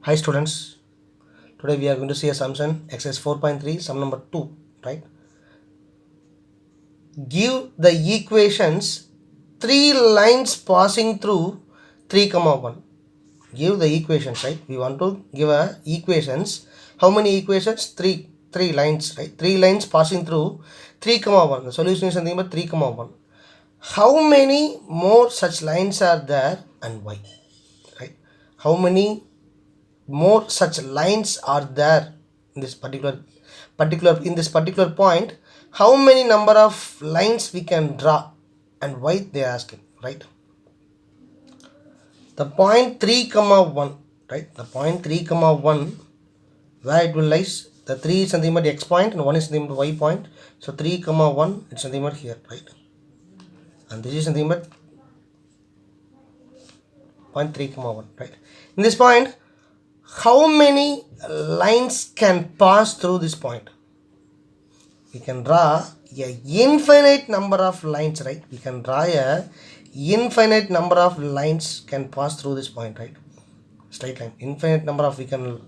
Hi students, today we are going to see a sum exercise 4.3 sum number 2, right? Give the equations 3 lines passing through 3 comma 1. Give the equations, right? We want to give a equations. How many equations? 3 lines, right? 3 lines passing through 3 comma 1. The solution is something about 3 comma 1. How many more such lines are there and why? Right? How many more such lines are there in this particular point? How many number of lines we can draw and why they are asking, right? The point 3 comma 1, right? The point 3 comma 1, where it will lies, the 3 is something about x point and 1 is something about y point. So 3 comma 1, it's something about here, right? And this is something about point 3 comma 1, right? In this point, how many lines can pass through this point? We can draw a infinite number of lines, right? We can draw a infinite number of lines can pass through this point, right? Straight line, infinite number of, we can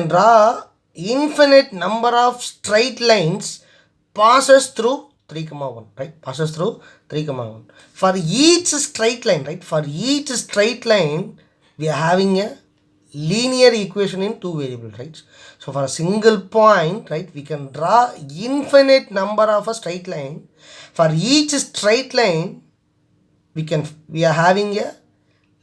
draw infinite number of straight lines passes through 3 comma 1, right? Passes through 3 comma 1. For each straight line, right? For each straight line, we are having a linear equation in 2 variables, right? So for a single point, right, we can draw infinite number of a straight line. For each straight line, we are having a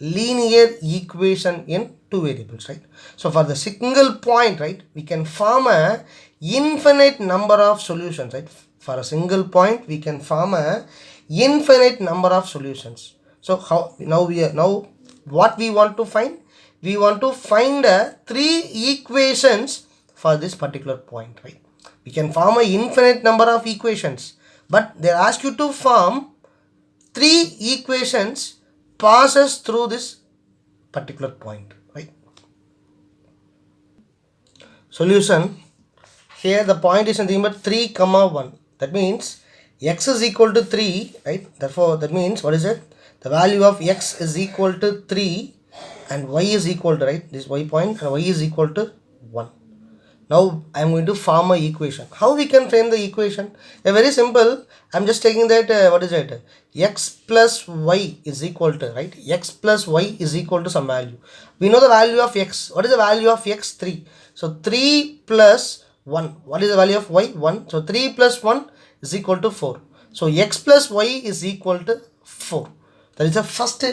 linear equation in 2 variables, right? So for the single point, right, we can form a infinite number of solutions, right? For a single point, we can form a infinite number of solutions. So how now what we want to find? We want to find 3 equations for this particular point, right? We can form a infinite number of equations, but they ask you to form 3 equations passes through this particular point, right? Solution, here the point is nothing but 3 comma 1. That means x is equal to 3, right? Therefore that means what is it? The value of x is equal to 3 and y is equal to, right, this y point, and y is equal to 1. Now I am going to form a equation. How we can frame the equation? A very simple. I am just taking that what is it? X plus y is equal to, right? X plus y is equal to some value. We know the value of x. What is the value of x? 3. So 3 plus 1. What is the value of y? 1. So 3 plus 1 is equal to 4. So x plus y is equal to 4. That is the first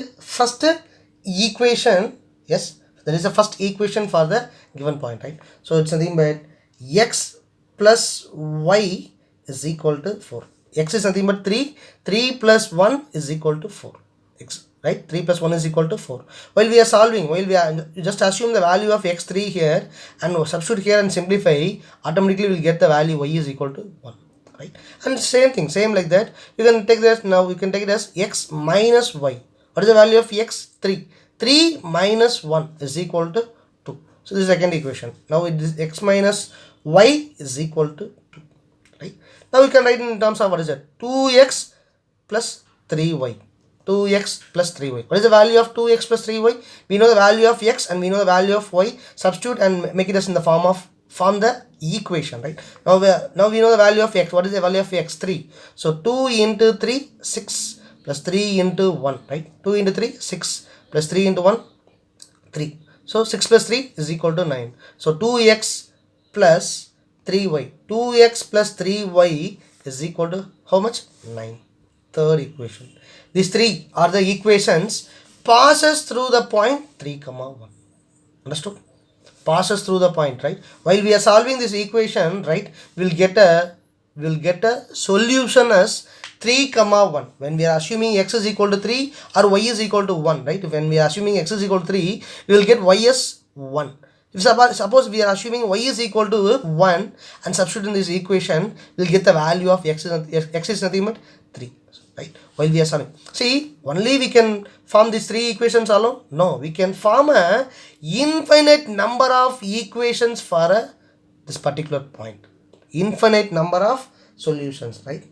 equation. Yes, that is the first equation for the given point, right? So it's nothing but x plus y is equal to 4. X is nothing but 3. 3 plus 1 is equal to 4. X, right? 3 plus 1 is equal to 4. While we are solving, you just assume the value of x3 here and substitute here and simplify, automatically we'll get the value y is equal to 1. Right? And same like that, you can take this, now you can take it as x minus y. What is the value of x? 3. 3 minus 1 is equal to 2. So this is the second equation. Now it is x minus y is equal to 2. Right? Now we can write in terms of what is it? 2x plus 3y. 2x plus 3y. What is the value of 2x plus 3y? We know the value of x and we know the value of y. Substitute and make it as in the form the equation, right? Now we know the value of x. What is the value of x? 3. So 2 into 3, 6 plus 3 into 1, right? 2 into 3, 6 plus 3 into 1, 3. So 6 plus 3 is equal to 9. So 2x plus 3y. 2x plus 3y is equal to how much? 9. Third equation. These 3 are the equations passes through the point 3 comma 1. Understood? Passes through the point, right? While we are solving this equation, right, we'll get a solution as 3 comma 1. When we are assuming x is equal to 3 or y is equal to 1, right? When we are assuming x is equal to 3, we will get y as 1. If suppose we are assuming y is equal to 1 and substitute in this equation, we'll get the value of x is nothing but 3, right? While we are solving, see, only we can form these 3 equations alone? No, we can form a infinite number of equations for this particular point. Infinite number of solutions, right?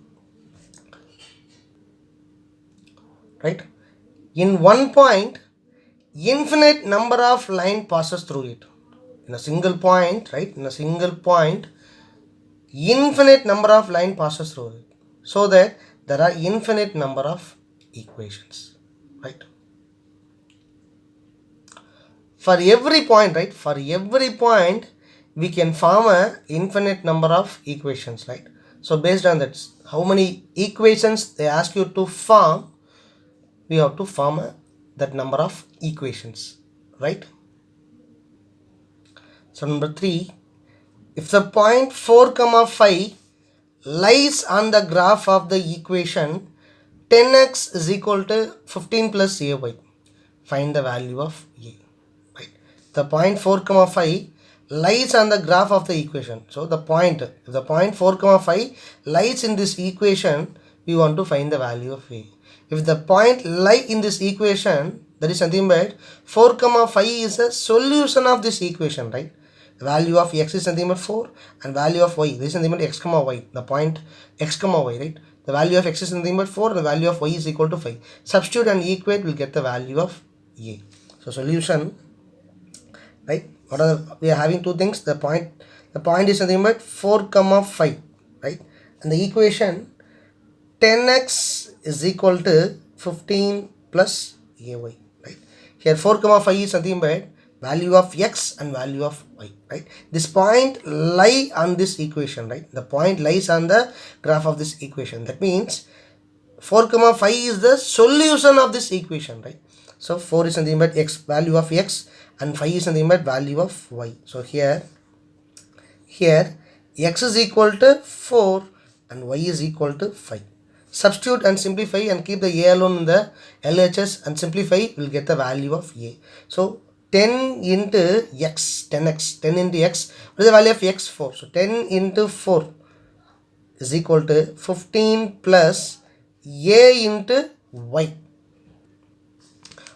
In one point, infinite number of line passes through it. In a single point, right? In a single point, infinite number of line passes through it. So that there are infinite number of equations, right? For every point, right? For every point, we can form a infinite number of equations, right? So based on that, how many equations they ask you to form, we have to form that number of equations, right? So number 3, if the point 4 comma 5 lies on the graph of the equation 10x is equal to 15 plus ay, find the value of a, right? The point 4 comma 5 lies on the graph of the equation. So the point, if the point 4 comma 5 lies in this equation, we want to find the value of a. If the point lie in this equation, that is something but 4 comma 5 is a solution of this equation, right? The value of x is nothing but 4 and value of y, this is nothing but x comma y, the point x comma y, right? The value of x is nothing but 4 and the value of y is equal to 5. Substitute and equate, will get the value of a. So solution, right? What are we are having two things. The point is nothing but 4 comma 5, right? And the equation 10x is equal to 15 plus ay, right? Here 4 comma 5 is nothing but value of x and value of y, right? This point lie on this equation, right? The point lies on the graph of this equation. That means 4 comma 5 is the solution of this equation, right? So 4 is nothing but x, value of x, and 5 is nothing but value of y. So here x is equal to 4 and y is equal to 5. Substitute and simplify and keep the a alone in the LHS and simplify, will get the value of a. So 10 into x, 10x, 10 into x, what is the value of x? 4. So 10 into 4 is equal to 15 plus a into y.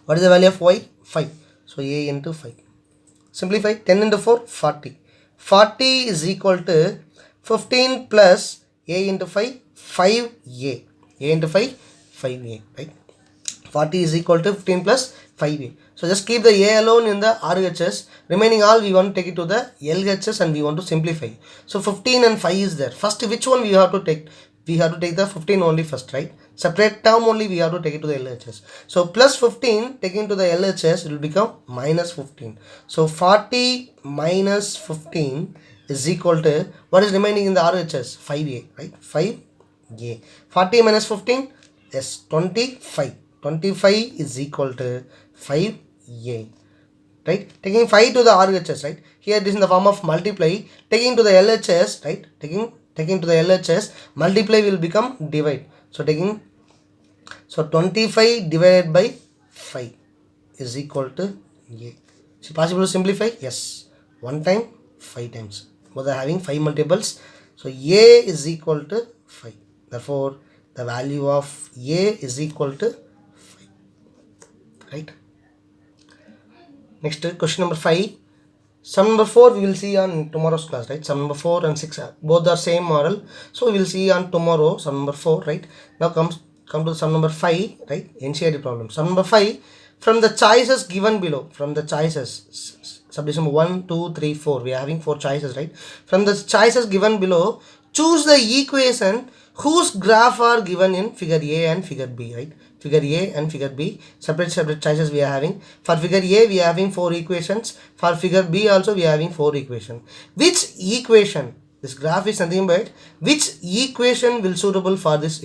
What is the value of y? 5. So a into 5. Simplify, 10 into 4, 40. 40 is equal to 15 plus a into 5, 5a. a into 5, 5a, right? 40 is equal to 15 plus 5a. So just keep the a alone in the RHS. Remaining all we want to take it to the LHS and we want to simplify. So 15 and 5 is there. First, which one we have to take? We have to take the 15 only first, right? Separate term only we have to take it to the LHS. So plus 15 taken to the LHS, it will become minus 15. So 40 minus 15 is equal to, what is remaining in the RHS? 5a, right? 5a. 40 minus 15 is 25. 25 is equal to 5a, right? Taking 5 to the RHS, right? Here it is in the form of multiply. Taking to the LHS, right? Taking to the LHS, multiply will become divide. So 25 divided by 5 is equal to a. Is it possible to simplify? Yes. 1 time, 5 times. Both are having 5 multiples. So a is equal to 5. Therefore, the value of a is equal to 5. Right? Next, question number 5. Sum number 4 we will see on tomorrow's class, right? Sum number 4 and 6 both are same model. So we will see on tomorrow sum number 4, right? Now come to sum number 5, right? NCERT problem. Sum number 5, from the choices given below, from the choices, subdivision 1, 2, 3, 4, we are having 4 choices, right? From the choices given below, choose the equation whose graph are given in figure A and figure B, right? Figure A and figure B, separate choices we are having. For figure A we are having 4 equations. For figure B also we are having 4 equations. Which equation, this graph is nothing but which equation will suitable for this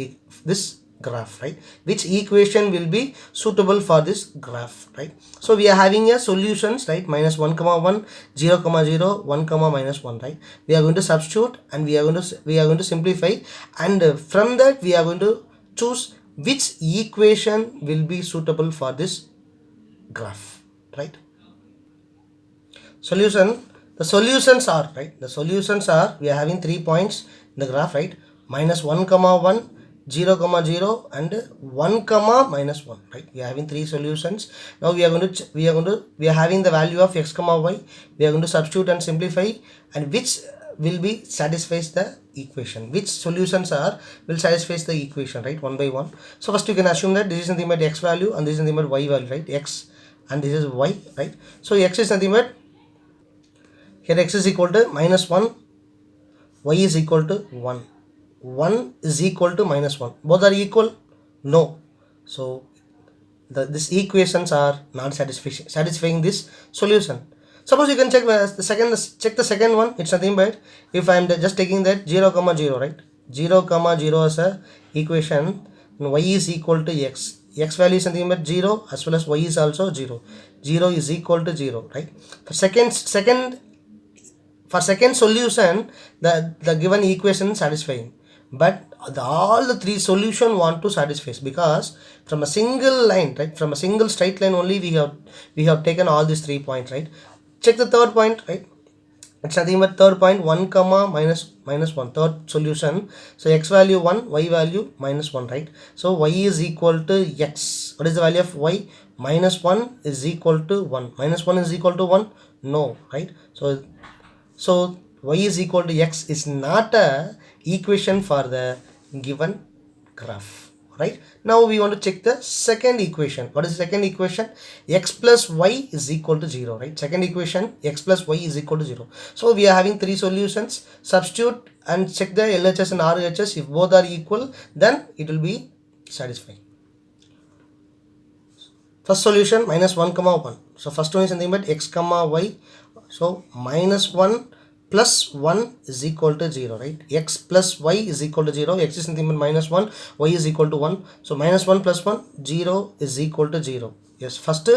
graph, right? Which equation will be suitable for this graph, right? So we are having a solutions, right? Minus 1 comma 1, 0 comma 0, 1 comma minus 1, right? We are going to substitute and we are going to simplify, and from that we are going to choose which equation will be suitable for this graph, right? Solution, the solutions are, right? The solutions are, we are having 3 points in the graph, right? Minus 1 comma 1, 0 comma 0 and 1 comma minus 1, right? We are having 3 solutions. Now we are having the value of x comma y. We are going to substitute and simplify, and which will be satisfies the equation. Which solutions will satisfy the equation, right? One by one. So first you can assume that this is nothing but x value and this is nothing but y value, right? X and this is y, right? So x is nothing but, here x is equal to minus 1, y is equal to 1. 1 is equal to minus 1. Both are equal? No. So these equations are not satisfying this solution. Suppose you can check the second one. It's nothing but, if I am just taking that 0 comma 0, right? 0 comma 0 as a equation, and y is equal to x. X value is nothing but 0 as well as y is also 0. 0 is equal to 0, right? For second solution, the given equation satisfying, but all the three solution want to satisfy, because from a single line, right, from a single straight line only we have taken all these 3 points, right? Check the third point, right? It's nothing but third point, 1 comma minus 1, third solution. So x value 1, y value minus 1, right? So y is equal to x. What is the value of y? Minus 1 is equal to 1. Minus 1 is equal to 1? No, right? So y is equal to x is not a equation for the given graph, right? Now we want to check the second equation. What is the second equation? X plus y is equal to 0, right? Second equation, x plus y is equal to 0. So we are having three solutions. Substitute and check the LHS and RHS. If both are equal, then it will be satisfying. First solution, minus 1 comma 1. So first one is something but x comma y. So minus 1 plus 1 is equal to 0, right? X plus y is equal to 0. X is nothing but minus 1, y is equal to 1. So minus 1 plus 1, 0 is equal to 0. Yes, first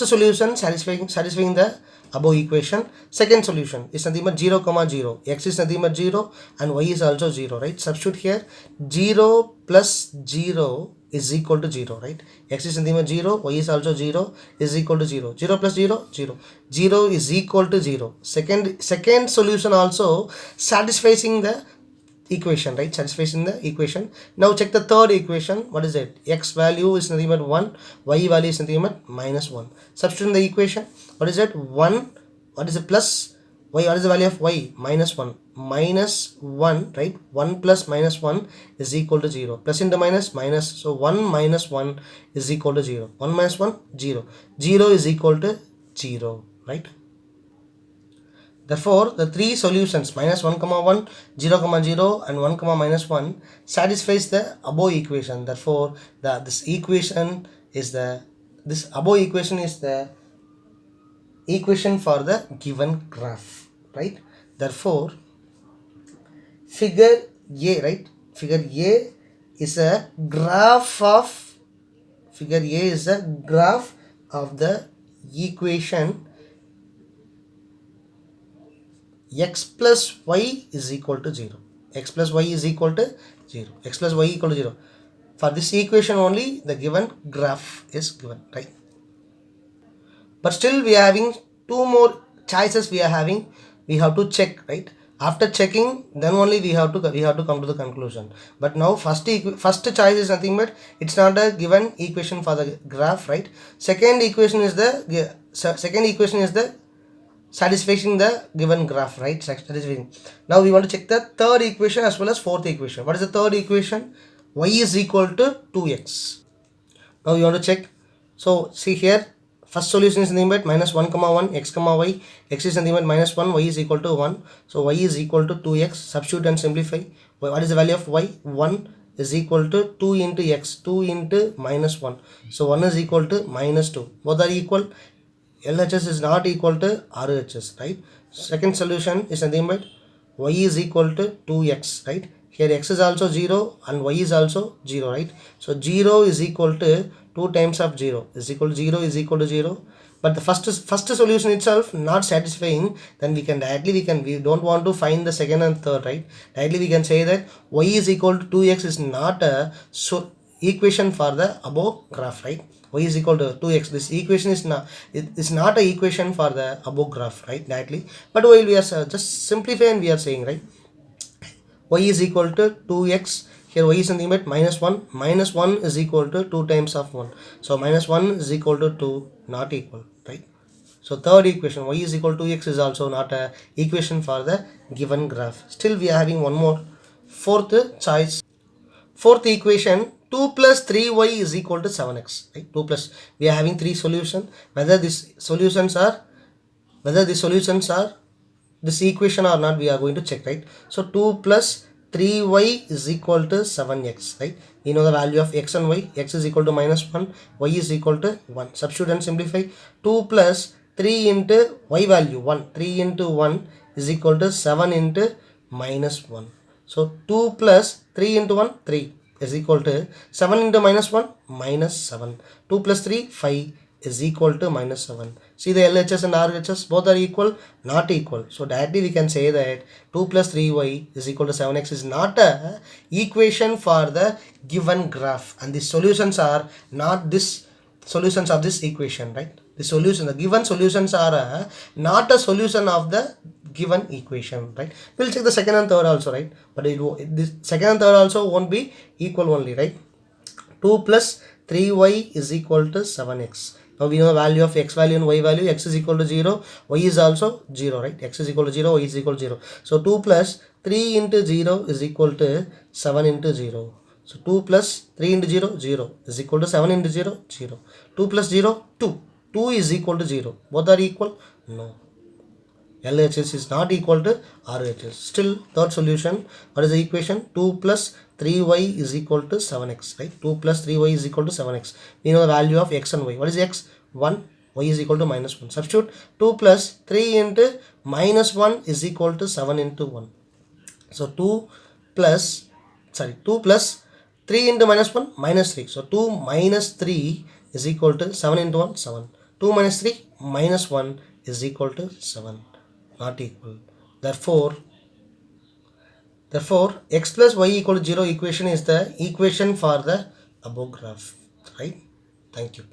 solution satisfying the above equation. Second solution is nothing but 0 comma 0. X is nothing but 0 and y is also 0, right? Substitute here, 0 plus 0 is equal to 0, right? X is nothing but 0, y is also 0, is equal to 0. 0 plus 0, 0. 0 is equal to 0. Second solution also satisfying the equation, right? Satisfying the equation. Now check the third equation. What is it? X value is nothing but 1, y value is nothing but minus 1. Substitute in the equation. What is it? 1. What is it? Plus y. What is the value of y? Minus 1. Minus 1, right? 1 plus minus 1 is equal to 0. Plus into minus, minus. So 1 minus 1 is equal to 0. 1 minus 1, 0. 0 is equal to 0, right? Therefore, the three solutions, minus 1 comma 1, 0 comma 0 and 1 comma minus 1 satisfies the above equation. Therefore, this above equation is the equation for the given graph, right? Therefore, figure A, right? Figure A is a graph of the equation x plus y is equal to 0. X plus y is equal to 0. X plus y equal to 0. For this equation only, the given graph is given, right? But still we are having two more choices we are having. We have to check, right? After checking, then only we have to come to the conclusion. But now first choice is nothing but, it's not a given equation for the graph, right? Second equation is the satisfying the given graph, right? Satisfying. Now we want to check the third equation as well as fourth equation. What is the third equation? Y is equal to 2x. Now we want to check. So see here, first solution is nothing but minus 1 comma 1, x comma y. X is nothing but minus 1, y is equal to 1. So y is equal to 2x. Substitute and simplify. What is the value of y? 1 is equal to 2 into x, 2 into minus 1. So 1 is equal to minus 2. Both are equal. LHS is not equal to RHS, right? Second solution is nothing but y is equal to 2x, right? Here x is also 0 and y is also 0, right? So 0 is equal to 2 times of 0 is equal to 0 is equal to 0. But the first solution itself not satisfying, then we don't want to find the second and third, right? Directly we can say that y is equal to 2x is not a equation for the above graph, right? Y is equal to 2x. This equation is not an equation for the above graph, right? Directly. But while we are just simplifying, we are saying, right, y is equal to 2x. Here y is nothing but minus 1. Minus 1 is equal to 2 times of 1. So minus 1 is equal to 2, not equal, right? So third equation, y is equal to x, is also not a equation for the given graph. Still we are having one more, fourth choice. Fourth equation, 2 plus 3y is equal to 7x, right? 2 plus, we are having three solutions. Whether these solutions are this equation or not, we are going to check, right? So 2 plus 3y is equal to 7x, right? We know the value of x and y. X is equal to -1, y is equal to 1. Substitute and simplify. 2 plus 3 into y value 1, 3 into 1 is equal to 7 into -1. So 2 plus 3 into 1, 3 is equal to 7 into -1, -7. 2 plus 3, 5 is equal to -7. See the LHS and RHS, both are equal, not equal. So directly we can say that 2 plus 3y is equal to 7x is not a equation for the given graph, and the solutions are not this solutions of this equation, right? The given solutions are not a solution of the given equation, right? We'll check the second and third also, right? But this second and third also won't be equal only, right? 2 plus 3y is equal to 7x. Now we know the value of x value and y value. X is equal to 0, y is also 0, right? X is equal to 0, y is equal to 0. So 2 plus 3 into 0 is equal to 7 into 0. So 2 plus 3 into 0, 0 is equal to 7 into 0, 0. 2 plus 0, 2. 2 is equal to 0. Both are equal? No. LHS is not equal to RHS. Still, third solution, what is the equation? 2 plus 3y is equal to 7x, right? 2 plus 3y is equal to 7x. We know the value of x and y. What is x? 1. Y is equal to -1. Substitute 2 plus 3 into -1 is equal to 7 into 1. So 2 plus 3 into -1, -3. So 2 minus 3 is equal to 7 into 1, 7. 2 minus 3, -1 is equal to 7. Not equal. Therefore x plus y equal to 0 equation is the equation for the above graph, right? Thank you.